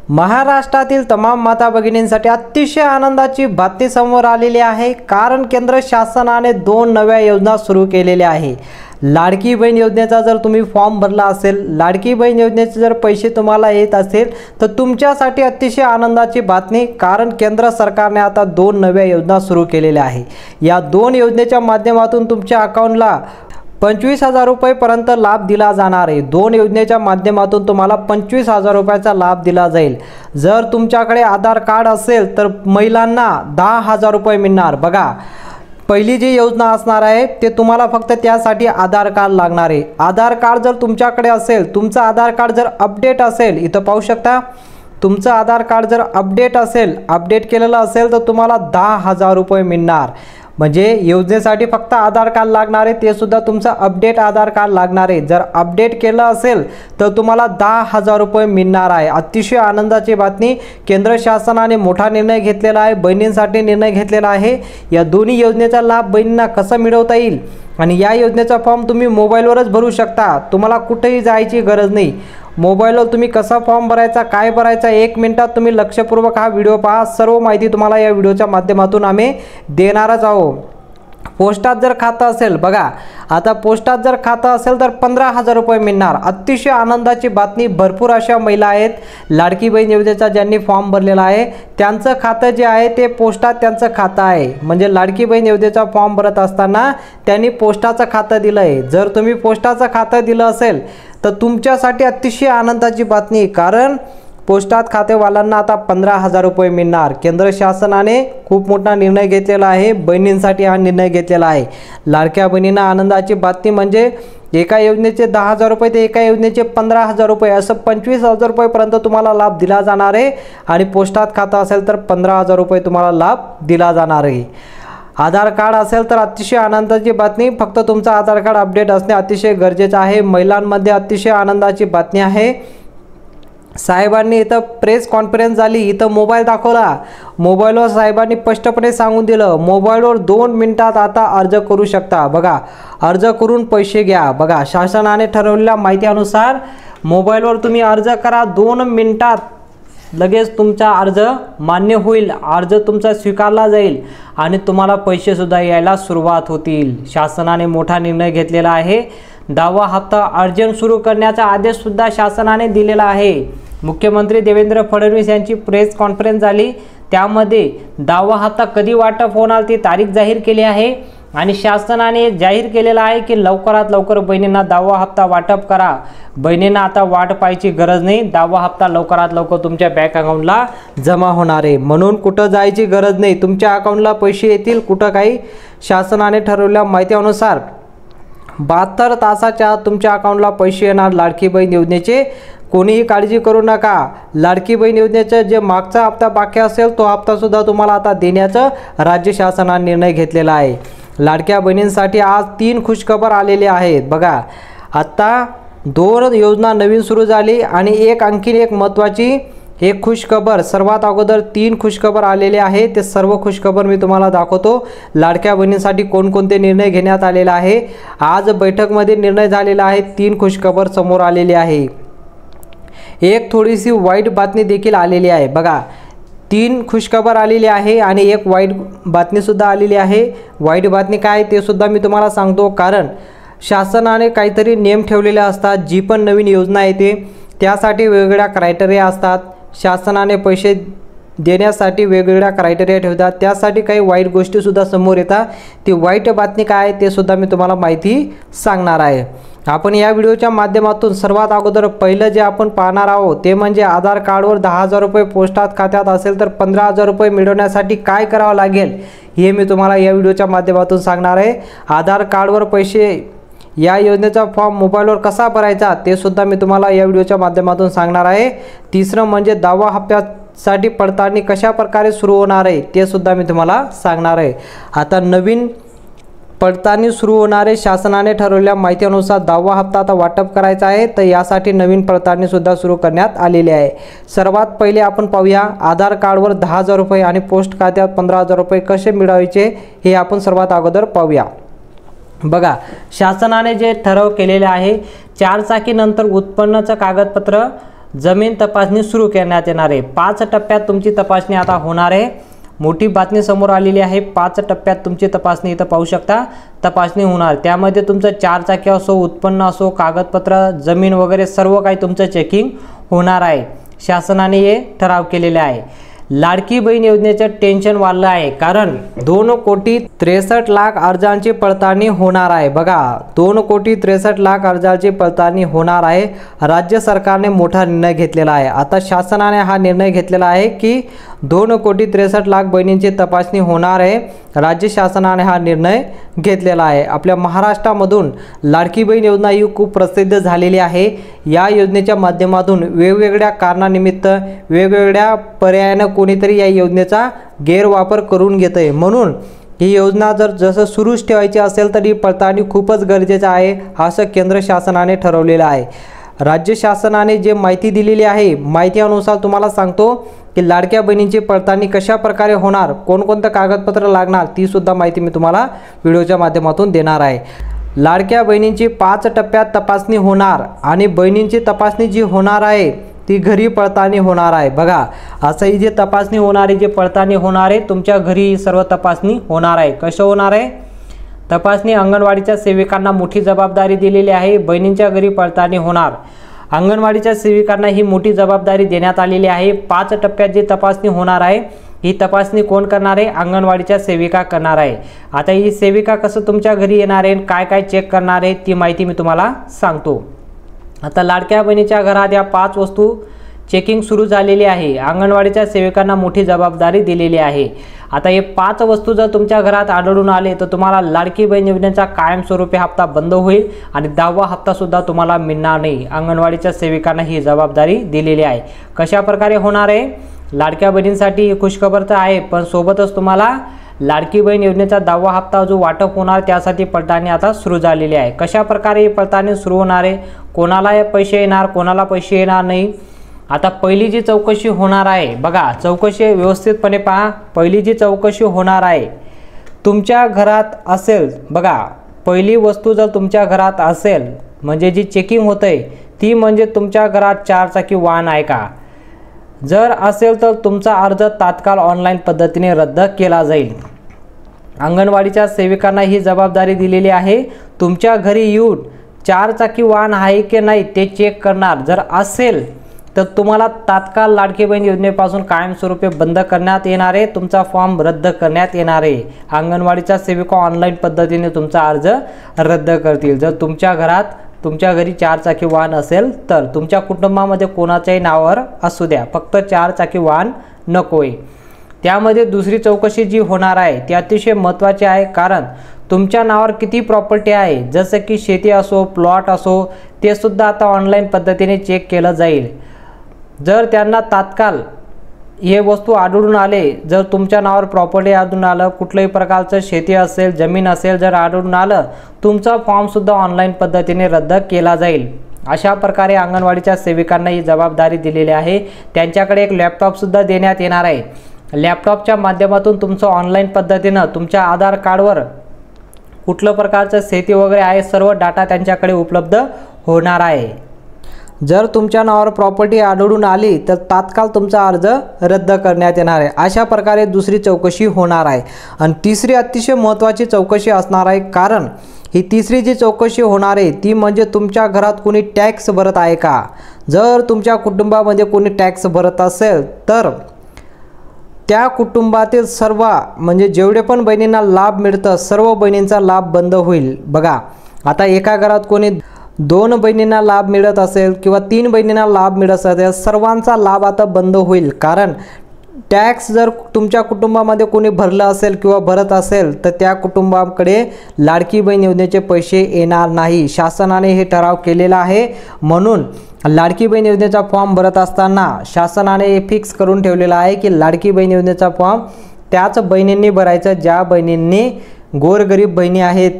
महाराष्ट्रातील तमाम माता भगिनींसाठी अतिशय आनंदाची बातमी समोर आलेली आहे, कारण केंद्र शासनाने 2 नव्या योजना सुरू केलेल्या आहे। लाडकी बहीण योजनेचा जर तुम्ही फॉर्म भरला असेल, लाडकी बहीण योजनेचे जर पैसे तुम्हाला येत असेल तर तुमच्यासाठी अतिशय आनंदाची बातमी, कारण केंद्र सरकारने आता 2 नव्या योजना सुरू केलेल्या आहे। या 2 योजनेच्या माध्यमातून तुमच्या अकाउंटला 25,000 रुपयेपर्यंत लाभ दिला जाणार आहे। 2 योजनेच्या माध्यमातून तुम्हाला 25,000 रुपयाचा लाभ दिला जाईल। जर तुमच्याकडे आधार कार्ड असेल तर महिलांना 10,000 रुपये मिळणार। बघा, पहिली जी योजना असणार आहे ते तुम्हाला फक्त त्यासाठी आधार कार्ड लागणार आहे। आधार कार्ड जर तुमच्याकडे असेल, तुमचं आधार कार्ड जर अपडेट असेल, इथं पाहू शकता, तुमचं आधार कार्ड जर अपडेट असेल, अपडेट केलेलं असेल तर तुम्हाला 10,000 रुपये मिळणार। म्हणजे योजनेसाठी फक्त आधार कार्ड लागणार आहे, ते सुद्धा तुमचं अपडेट आधार कार्ड लागणार आहे। जर अपडेट केलं असेल तर तुम्हाला 10,000 रुपये मिळणार आहे। अतिशय आनंदाची बातमी, केंद्र शासनाने मोठा निर्णय घेतलेला आहे, बहिणींसाठी निर्णय घेतलेला आहे। या दोन्ही योजनेचा लाभ बहिणींना कसा मिळवता येईल आणि या योजनेचा फॉर्म तुम्ही मोबाईलवरच भरू शकता, तुम्हाला कुठेही जायची गरज नाही। मोबाईलवर तुम्ही कसा फॉर्म भरायचा, काय भरायचा, 1 मिनिटात तुम्ही लक्षपूर्वक हा व्हिडिओ पहा। सर्व माहिती तुम्हाला या व्हिडिओच्या माध्यमातून आम्ही देणारच आहोत। पोस्टात जर खातं असेल, बघा आता पोस्टात जर खातं असेल तर 15,000 रुपये मिळणार। अतिशय आनंदाची बातमी, भरपूर अशा महिला आहेत लाडकी बहीण योजनेचा ज्यांनी फॉर्म भरलेला आहे, त्यांचं खातं जे आहे ते पोस्टात त्यांचं खातं आहे। म्हणजे लाडकी बहीण योजनेचा फॉर्म भरत असताना त्यांनी पोस्टाचं खातं दिलं आहे। जर तुम्ही पोस्टाचं खातं दिलं असेल तर तुमच्यासाठी अतिशय आनंदाची बातमी, कारण पोस्टात खातेवाल्यांना आता 15,000 रुपये मिळणार। केंद्र शासनाने खूप मोठा निर्णय घेतलेला आहे, बहिणींसाठी हा निर्णय घेतलेला आहे। लाडक्या बहिणींना आनंदाची बातमी म्हणजे एका योजनेचे 10,000 रुपये ते एका योजनेचे 15,000 रुपये, असं 25,000 रुपयेपर्यंत तुम्हाला लाभ दिला जाणार आहे। आणि पोस्टात खातं असेल तर 15,000 रुपये तुम्हाला लाभ दिला जाणार आहे। आधार कार्ड असेल तर अतिशय आनंदाची बातमी, फक्त तुमचं आधार कार्ड अपडेट असणे अतिशय गरजेचं आहे। महिलांमध्ये अतिशय आनंदाची बातमी आहे। साहेबांनी इथं प्रेस कॉन्फरन्स झाली, इथं मोबाईल दाखवला, मोबाईलवर साहेबांनी स्पष्टपणे सांगून दिलं, मोबाईलवर 2 मिनिटात आता अर्ज करू शकता। बघा, अर्ज करून पैसे घ्या। बघा, शासनाने ठरवलेल्या माहितीनुसार मोबाईलवर तुम्ही अर्ज करा, 2 मिनिटात लगेच तुमचा अर्ज मान्य होईल, अर्ज तुमचा स्वीकारला जाईल आणि तुम्हाला पैसे सुद्धा यायला सुरुवात होतील। शासनाने मोठा निर्णय घेतलेला आहे। 10वा हप्ता अर्जंट सुरू करण्याचा आदेश सुद्धा शासनाने दिलेला आहे। मुख्यमंत्री देवेंद्र फडणवीस यांची प्रेस कॉन्फरन्स झाली, त्यामध्ये 10वा हप्ता कधी वाटप होणार ती तारीख जाहीर केली आहे आणि शासनाने जाहीर केलेला आहे की लवकरात लवकर बहिणींना 10वा हप्ता वाटप करा। बहिणींना आता वाट पाहायची गरज नाही, 10वा हप्ता लवकरात लवकर तुमच्या बँक अकाउंटला जमा होणार आहे। म्हणून कुठं जायची गरज नाही, तुमच्या अकाउंटला पैसे येतील। कुठं काही, शासनाने ठरवलेल्या माहितीनुसार 72 तासाच्या आत तुमच्या अकाउंटला पैसे येणार लाडकी बहीण योजनेचे। कोणीही काळजी करू नका, लाडकी बहीण योजनेचा जे मागचा हप्ता बाकी असेल तो हप्ता सुद्धा तुम्हाला आता देण्याचं राज्य शासनाने निर्णय घेतलेला आहे। लाडक्या बहिणींसाठी आज 3 खुशखबर आलेले आहेत। बघा, आता 2 योजना नवीन सुरू झाली आणि आणखीन एक महत्त्वाची खुशखबर, सर्वात अगोदर 3 खुशखबर आलेले आहेत। ते सर्व खुशखबर मी तुम्हाला दाखवतो। लाडक्या बहिणींसाठी कोणकोणते निर्णय घेण्यात आलेला आहे, आज बैठकमध्ये निर्णय झालेला आहे। 3 खुशखबर समोर आलेली आहे। एक थोडीशी वाईट बातमी देखील आलेली आहे। बघा, 3 खुशखबर आलेली आहे आणि एक वाईट बातमी सुद्धा आलेली आहे। वाईट बातमी काय ते सुद्धा मी तुम्हाला सांगतो, कारण शासनाने काहीतरी नियम ठेवलेले असतात। जी पण नवीन योजना येते त्यासाठी वेगवेगळ्या क्रायटेरिया असतात, शासनाने पैसे देण्यासाठी वेगवेगळ्या क्रायटेरिया ठेवतात, त्यासाठी काही वाईट गोष्टी सुद्धा समोर येतात। ती वाईट बातमी काय ते सुद्धा मी तुम्हाला माहिती सांगणार आहे। आपण या व्हिडिओच्या माध्यमातून सर्वात अगोदर पहिलं जे आपण पाहणार आहोत ते म्हणजे आधार कार्डवर 10,000 रुपये पोस्टात खात्यात असेल तर 15,000 रुपये मिळवण्यासाठी काय करावं लागेल हे मी तुम्हाला या व्हिडिओच्या माध्यमातून सांगणार आहे। आधार कार्डवर पैसे, या योजनेचा फॉर्म मोबाईलवर कसा भरायचा ते सुद्धा मी तुम्हाला या व्हिडिओच्या माध्यमातून सांगणार आहे। तिसरं म्हणजे 10वा हप्त्यासाठी पडताळणी कशा प्रकारे सुरू होणार आहे ते सुद्धा मी तुम्हाला सांगणार आहे। आता नवीन पडताळणी सुरू होणार आहे, शासनाने ठरवलेल्या माहितीनुसार 10वा हप्ता आता वाटप करायचा आहे, तर यासाठी नवीन पडताळणी सुद्धा सुरू करण्यात आलेली आहे। सर्वात पहिले आपण पाहूया, आधार कार्डवर 10,000 रुपये आणि पोस्ट खात्यात 15,000 रुपये कसे मिळवायचे हे आपण सर्वात अगोदर पाहूया। बघा, शासनाने जे ठराव केलेले आहे, 4 चाकी नंतर उत्पन्नाचं कागदपत्र जमीन तपासणी सुरू करण्यात येणार आहे। 5 टप्प्यात तुमची तपासणी आता होणार आहे। मोठी बातमी समोर आलेली आहे। 5 टप्प्यात तुमची तपासणी इथं पाहू शकता तपासणी होणार। त्यामध्ये तुमचं 4 चाकी असो, उत्पन्न असो, कागदपत्र, जमीन वगैरे सर्व काही तुमचं चेकिंग होणार आहे। शासनाने हे ठराव केलेले आहे। लाडकी बहीण योजनेचं टेन्शन वाढलं आहे, कारण 2,63,00,000 अर्जांची पडताळणी होणार आहे। बघा, 2,63,00,000 अर्जांची पडताळणी होणार आहे। राज्य सरकारने मोठा निर्णय घेतलेला आहे। आता शासनाने हा निर्णय घेतलेला आहे की 2,63,00,000 बहिणींची तपासणी होणार आहे। राज्य शासनाने हा निर्णय घेतलेला आहे। आपल्या महाराष्ट्रामधून लाडकी बहीण योजना ही खूप प्रसिद्ध झालेली आहे। या योजनेच्या माध्यमातून वेगवेगळ्या कारणानिमित्त वेगवेगळ्या पर्यायाने कोणीतरी या योजनेचा गैरवापर करून घेते, म्हणून ही योजना जर जसं सुरूच ठेवायची असेल तर ही पडताळणी खूपच गरजेचं आहे, असं केंद्र शासनाने ठरवलेलं आहे। राज्य शासनाने जे माहिती दिलेली आहे, माहिती अनुसार तुम्हाला सांगतो की लाडक्या बहिणींची पडताळणी कशा प्रकारे होणार, कोणकोणते कागदपत्र लागणार, ती सुद्धा माहिती मी तुम्हाला व्हिडिओच्या माध्यमातून देणार आहे। लाडक्या बहिणींची 5 टप्प्यात तपासणी होणार आणि बहिणींची तपासणी जी होणार आहे ती घरी पडताळणी होणार आहे। बघा, असं ही जी तपासणी होणारी, जी पडताळणी होणार आहे, तुमच्या घरी सर्व तपासणी होणार आहे। कसं होणार आहे तपासणी? अंगणवाडीच्या सेविकांना मोठी जबाबदारी दिलेली आहे। बहिणींच्या घरी पडताळणी होणार। अंगणवाडीच्या सेविकांना ही मोठी जबाबदारी देण्यात आलेली आहे। 5 टप्प्यात जी तपासणी होणार आहे, ही तपासणी कोण करणार आहे? अंगणवाडीच्या सेविका करणार आहे। आता ही सेविका कसं तुमच्या घरी येणार आहे, काय काय चेक करणार आहे, ती माहिती मी तुम्हाला सांगतो। आता लाडक्या बहिणीच्या घरात या 5 वस्तू चेकिंग सुरू झालेली आहे। अंगणवाडीच्या सेविकांना मोठी जबाबदारी दिलेली आहे। आता हे 5 वस्तू जर तुमच्या घरात आढळून आले तर तुम्हाला लाडकी बहीण योजनेचा कायमस्वरूपी हप्ता बंद होईल आणि 10वा हप्ता सुद्धा तुम्हाला मिळणार नाही। अंगणवाडीच्या सेविकांना ही जबाबदारी दिलेली आहे। कशा प्रकारे होणार आहे? लाडक्या बहिणींसाठी खुशखबर तर आहे, पण सोबतच तुम्हाला लाडकी बहीण योजनेचा 10वा हप्ता जो वाटप होणार त्यासाठी पडताळणी आता सुरू झालेली आहे। कशा प्रकारे ही पडताळणी सुरू होणार आहे, कोणाला पैसे येणार, कोणाला पैसे येणार नाही। आता पहिली जी चौकशी होणार आहे, बघा चौकशी व्यवस्थितपणे पहा। पहिली जी चौकशी होणार आहे तुमच्या घरात असेल, बघा पहिली वस्तू जर तुमच्या घरात असेल म्हणजे जी चेकिंग होते ती म्हणजे तुमच्या घरात 4 चाकी वाहन आहे का? जर असेल तर तुमचा अर्ज तात्काळ ऑनलाईन पद्धतीने रद्द केला जाईल। अंगणवाडीच्या सेविकांना ही जबाबदारी दिलेली आहे। तुमच्या घरी येऊन 4 चाकी वाहन आहे की नाही ते चेक करणार। जर असेल तर तुम्हाला तात्काळ लाडकी बहीण योजनेपासून कायमस्वरूपी बंद करण्यात येणार आहे। तुमचा फॉर्म रद्द करण्यात येणार आहे। अंगणवाडीच्या सेविका ऑनलाईन पद्धतीने तुमचा अर्ज रद्द करतील। जर तुमच्या घरी 4 चाकी वाहन असेल तर तुमच्या कुटुंबामध्ये कोणाच्याही नावावर असू द्या, फक्त 4 चाकी वाहन नकोय। त्यामध्ये दुसरी चौकशी जी होणार आहे ती अतिशय महत्त्वाची आहे, कारण तुमच्या नावावर किती प्रॉपर्टी आहे, जसं की शेती असो, प्लॉट असो, ते सुद्धा आता ऑनलाईन पद्धतीने चेक केलं जाईल। जर त्यांना तात्काळ हे वस्तू आढळून आले, जर तुमच्या नावावर प्रॉपर्टी आढळून आलं, कुठल्याही प्रकारचं शेती असेल, जमीन असेल, जर आढळून आलं, तुमचा फॉर्म सुद्धा ऑनलाईन पद्धतीने रद्द केला जाईल। अशा प्रकारे अंगणवाडीच्या सेविकांना ही जबाबदारी दिलेली आहे। त्यांच्याकडे एक लॅपटॉप सुद्धा देण्यात येणार आहे। लॅपटॉपच्या माध्यमातून तुमचं ऑनलाईन पद्धतीनं तुमच्या आधार कार्डवर कुठल्या प्रकारचं शेती वगैरे आहे सर्व डाटा त्यांच्याकडे उपलब्ध होणार आहे। जर तुमच्या नावावर प्रॉपर्टी आढळून आली तर तात्काळ तुमचा अर्ज रद्द करण्यात येणार आहे। अशा प्रकारे दुसरी चौकशी होणार आहे। आणि तिसरी अतिशय महत्त्वाची चौकशी असणार आहे, कारण ही तिसरी जी चौकशी होणार आहे ती म्हणजे तुमच्या घरात कोणी टॅक्स भरत आहे का? जर तुमच्या कुटुंबामध्ये कोणी टॅक्स भरत असेल तर त्या कुटुंबातील सर्व म्हणजे जेवढे पण बहिणींना लाभ मिळतं सर्व बहिणींचा लाभ बंद होईल। बघा, आता एका घरात कोणी 2 बहिणींना लाभ मिळत असेल किंवा 3 बहिणींना लाभ मिळत असेल, सर्वांचा लाभ आता बंद होईल। कारण टॅक्स जर तुमच्या कुटुंबामध्ये कोणी भरलं असेल किंवा भरत असेल तर त्या कुटुंबाकडे लाडकी बहीण योजनेचे पैसे येणार नाही। शासनाने हे ठराव केलेला आहे, म्हणून लाडकी बहीण योजनेचा फॉर्म भरत असताना शासनाने हे फिक्स करून ठेवलेला आहे की लाडकी बहीण योजनेचा फॉर्म त्याच बहिणींनी भरायचा ज्या बहिणींनी गोरगरीब बहिणी आहेत,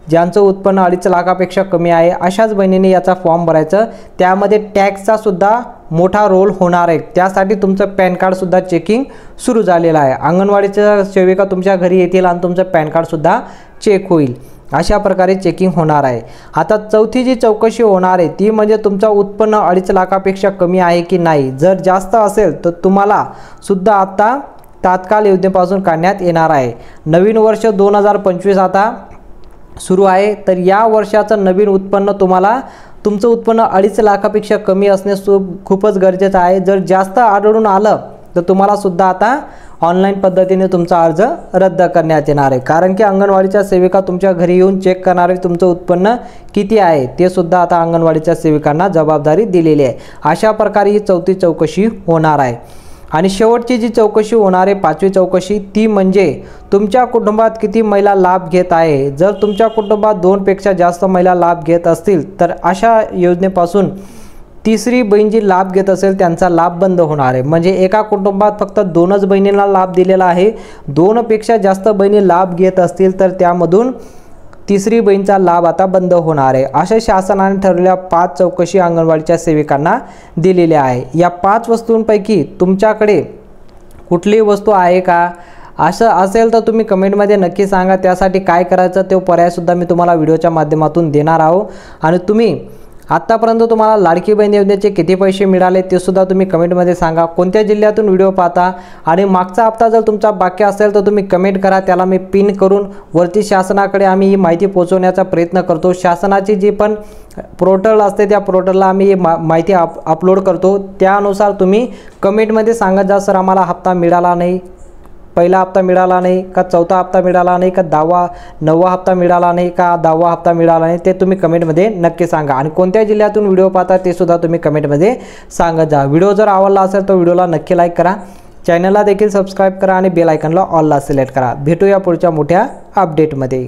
ज्यांचं उत्पन्न 2.5 लाखापेक्षा कमी आहे, अशाच बहिणींनी याचा फॉर्म भरायचं। त्यामध्ये टॅक्सचा सुद्धा मोठा रोल होणार आहे। त्यासाठी तुमचं पॅन कार्ड सुद्धा चेकिंग सुरू झालेलं आहे। अंगणवाडीच्या सेविका तुमच्या घरी येतील आणि तुमचं पॅन कार्ड सुद्धा चेक होईल। अशा प्रकारे चेकिंग होणार आहे। आता चौथी जी चौकशी होणार आहे ती म्हणजे तुमचं उत्पन्न 2.5 लाखापेक्षा कमी आहे की नाही। जर जास्त असेल तर तुम्हाला सुद्धा आता तात्काळ योजनेपासून काढण्यात येणार आहे। नवीन वर्ष 2025 आता सुरू आहे, तर या वर्षाचं नवीन उत्पन्न तुम्हाला तुमचं उत्पन्न 2.5 लाखापेक्षा कमी असणे खूपच गरजेचं आहे। जर जास्त आढळून आलं तर तुम्हाला सुद्धा आता ऑनलाईन पद्धतीने तुमचा अर्ज रद्द करण्यात येणार आहे, कारण की अंगणवाडीच्या सेविका तुमच्या घरी येऊन चेक करणार आहे तुमचं उत्पन्न किती आहे, ते सुद्धा आता अंगणवाडीच्या सेविकांना जबाबदारी दिलेली आहे। अशा प्रकारे ही चौथी चौकशी होणार आहे। आणि शेवटची जी चौकशी होणार आहे 5वी चौकशी, ती म्हणजे तुमच्या कुटुंबात किती महिला लाभ घेत आहे। जर तुमच्या कुटुंबात 2 पेक्षा जास्त महिला लाभ घेत असतील तर अशा योजनेपासून तिसरी बहीण जी लाभ घेत असेल त्यांचा लाभ बंद होणार आहे। म्हणजे एका कुटुंबात फक्त 2च बहिणींना लाभ दिलेला आहे, 2 पेक्षा जास्त बहिणी लाभ घेत असतील तर त्यामधून तिसरी बहीणचा लाभ आता बंद होणार आहे। अशा शासनाने ठरवलेल्या 5 चौकशी अंगणवाडीच्या सेविकांना दिलेल्या आहे। या 5 वस्तूंपैकी तुमच्याकडे कुठलीही वस्तू आहे का? असं असेल तर तुम्ही कमेंटमध्ये नक्की सांगा। त्यासाठी काय करायचं ते पर्यायसुद्धा मी तुम्हाला व्हिडिओच्या माध्यमातून देणार आहोत। आणि तुम्ही आत्तापर्यंत तुम्हाला लाडकी बहीण योजनेचे किती पैसे मिळाले ते सुद्धा तुम्ही कमेंटमध्ये सांगा। कोणत्या जिल्ह्यातून व्हिडिओ पाहता आणि मागचा हप्ता जर तुमचा बाकी असेल तर तुम्ही कमेंट करा, त्याला मी पिन करून वरती शासनाकडे आम्ही ही माहिती पोहोचवण्याचा प्रयत्न करतो। शासनाची जी पण पोर्टल असते त्या पोर्टलला आम्ही माहिती अपलोड करतो, त्यानुसार तुम्ही कमेंटमध्ये सांगा जा सर आम्हाला हप्ता मिळाला नाही, पहिला हप्ता मिळाला नाही का, चौथा हप्ता मिळाला नाही का, 9वा हप्ता मिळाला नाही का, 10वा हप्ता मिळाला नाही, ते तुम्ही कमेंटमध्ये नक्की सांगा। आणि कोणत्या जिल्ह्यातून व्हिडिओ पाहता ते सुद्धा तुम्ही कमेंटमध्ये सांगत जा। व्हिडिओ जर आवडला असेल तर व्हिडिओला नक्की लाईक करा, चॅनलला देखील सबस्क्राईब करा आणि बेल आयकॉनला ऑलला सिलेक्ट करा। भेटूया पुढच्या मोठ्या अपडेटमध्ये।